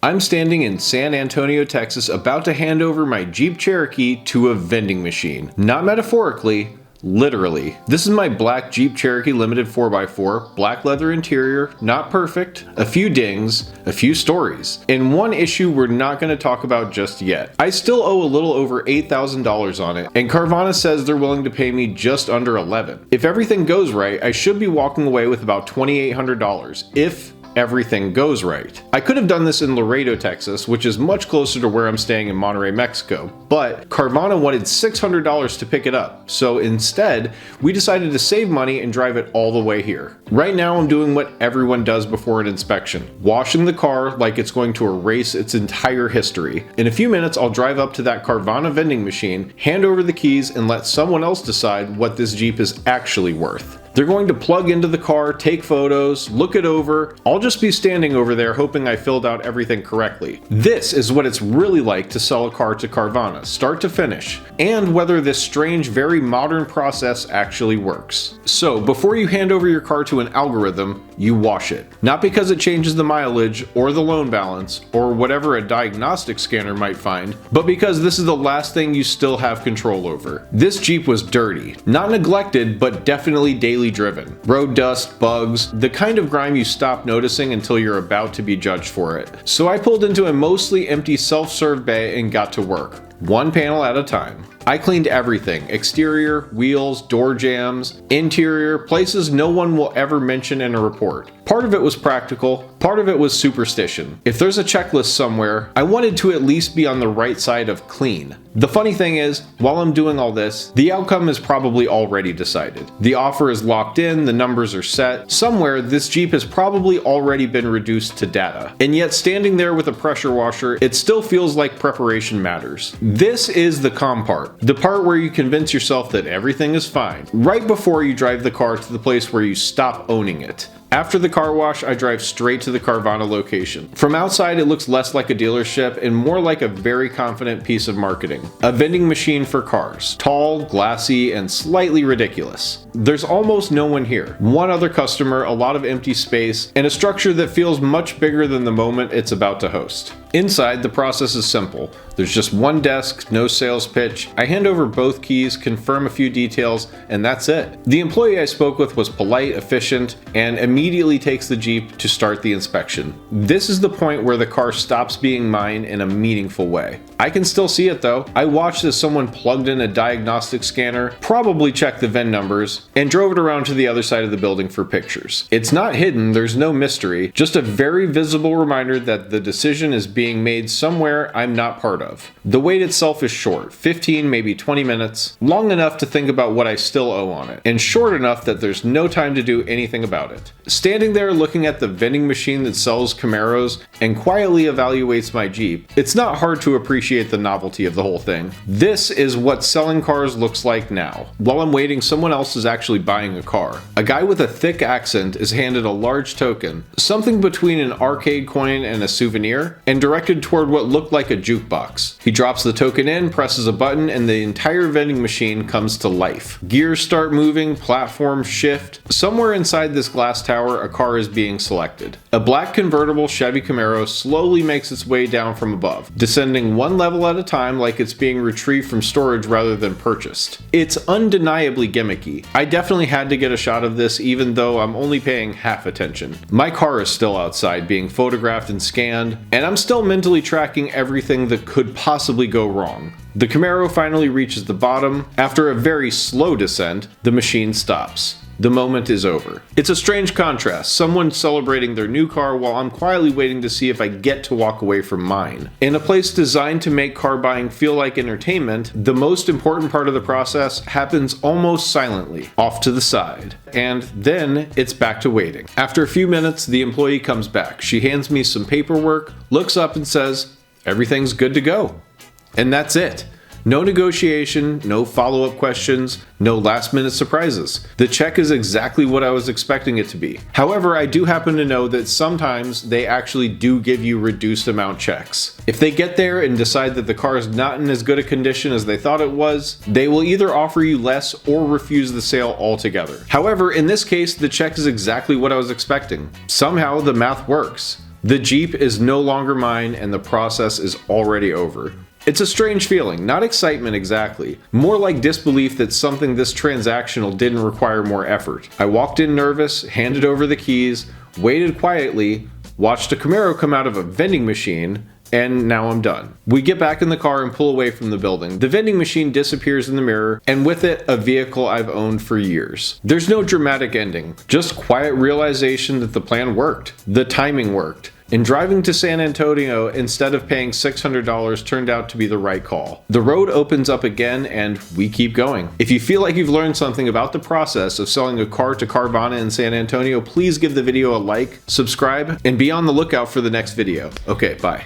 I'm standing in San Antonio, Texas, about to hand over my Jeep Cherokee to a vending machine. Not metaphorically, literally. This is my black Jeep Cherokee Limited 4x4, black leather interior, not perfect, a few dings, a few stories, and one issue we're not going to talk about just yet. I still owe a little over $8,000 on it, and Carvana says they're willing to pay me just under $11,000. If everything goes right, I should be walking away with about $2,800, if everything goes right. I could have done this in Laredo, Texas, which is much closer to where I'm staying in Monterrey, Mexico, but Carvana wanted $600 to pick it up, so instead, we decided to save money and drive it all the way here. Right now, I'm doing what everyone does before an inspection, washing the car like it's going to erase its entire history. In a few minutes, I'll drive up to that Carvana vending machine, hand over the keys, and let someone else decide what this Jeep is actually worth. They're going to plug into the car, take photos, look it over. I'll just be standing over there hoping I filled out everything correctly. This is what it's really like to sell a car to Carvana, start to finish, and whether this strange, very modern process actually works. So before you hand over your car to an algorithm, you wash it. Not because it changes the mileage or the loan balance or whatever a diagnostic scanner might find, but because this is the last thing you still have control over. This Jeep was dirty, not neglected, but definitely daily driven. Road dust, bugs, the kind of grime you stop noticing until you're about to be judged for it. So I pulled into a mostly empty self-serve bay and got to work, one panel at a time. I cleaned everything: exterior, wheels, door jambs, interior, places no one will ever mention in a report. Part of it was practical, part of it was superstition. If there's a checklist somewhere, I wanted to at least be on the right side of clean. The funny thing is, while I'm doing all this, the outcome is probably already decided. The offer is locked in, the numbers are set. Somewhere, this Jeep has probably already been reduced to data. And yet, standing there with a pressure washer, it still feels like preparation matters. This is the calm part. The part where you convince yourself that everything is fine, right before you drive the car to the place where you stop owning it. After the car wash, I drive straight to the Carvana location. From outside, it looks less like a dealership and more like a very confident piece of marketing. A vending machine for cars. Tall, glassy, and slightly ridiculous. There's almost no one here. One other customer, a lot of empty space, and a structure that feels much bigger than the moment it's about to host. Inside, the process is simple. There's just one desk, no sales pitch. I hand over both keys, confirm a few details, and that's it. The employee I spoke with was polite, efficient, and immediately takes the Jeep to start the inspection. This is the point where the car stops being mine in a meaningful way. I can still see it though. I watched as someone plugged in a diagnostic scanner, probably checked the VIN numbers, and drove it around to the other side of the building for pictures. It's not hidden, there's no mystery, just a very visible reminder that the decision is being made somewhere I'm not part of. The wait itself is short, 15, maybe 20 minutes, long enough to think about what I still owe on it, and short enough that there's no time to do anything about it. Standing there looking at the vending machine that sells Camaros and quietly evaluates my Jeep, it's not hard to appreciate the novelty of the whole thing. This is what selling cars looks like now. While I'm waiting, someone else is actually buying a car. A guy with a thick accent is handed a large token, something between an arcade coin and a souvenir, and directed toward what looked like a jukebox. He drops the token in, presses a button, and the entire vending machine comes to life. Gears start moving, platforms shift. Somewhere inside this glass tower, a car is being selected. A black convertible Chevy Camaro slowly makes its way down from above, descending one level at a time like it's being retrieved from storage rather than purchased. It's undeniably gimmicky. I definitely had to get a shot of this even though I'm only paying half attention. My car is still outside being photographed and scanned, and I'm still mentally tracking everything that could possibly go wrong. The Camaro finally reaches the bottom. After a very slow descent, the machine stops. The moment is over. It's a strange contrast, someone celebrating their new car while I'm quietly waiting to see if I get to walk away from mine. In a place designed to make car buying feel like entertainment, the most important part of the process happens almost silently, off to the side. And then it's back to waiting. After a few minutes, the employee comes back. She hands me some paperwork, looks up and says, "Everything's good to go." And that's it. No negotiation, no follow-up questions, no last-minute surprises. The check is exactly what I was expecting it to be. However, I do happen to know that sometimes they actually do give you reduced amount checks. If they get there and decide that the car is not in as good a condition as they thought it was, they will either offer you less or refuse the sale altogether. However, in this case, the check is exactly what I was expecting. Somehow the math works. The Jeep is no longer mine and the process is already over. It's a strange feeling, not excitement exactly, more like disbelief that something this transactional didn't require more effort. I walked in nervous, handed over the keys, waited quietly, watched a Camaro come out of a vending machine, and now I'm done. We get back in the car and pull away from the building. The vending machine disappears in the mirror, and with it, a vehicle I've owned for years. There's no dramatic ending, just quiet realization that the plan worked. The timing worked. And driving to San Antonio instead of paying $600 turned out to be the right call. The road opens up again and we keep going. If you feel like you've learned something about the process of selling a car to Carvana in San Antonio, please give the video a like, subscribe, and be on the lookout for the next video. Okay, bye.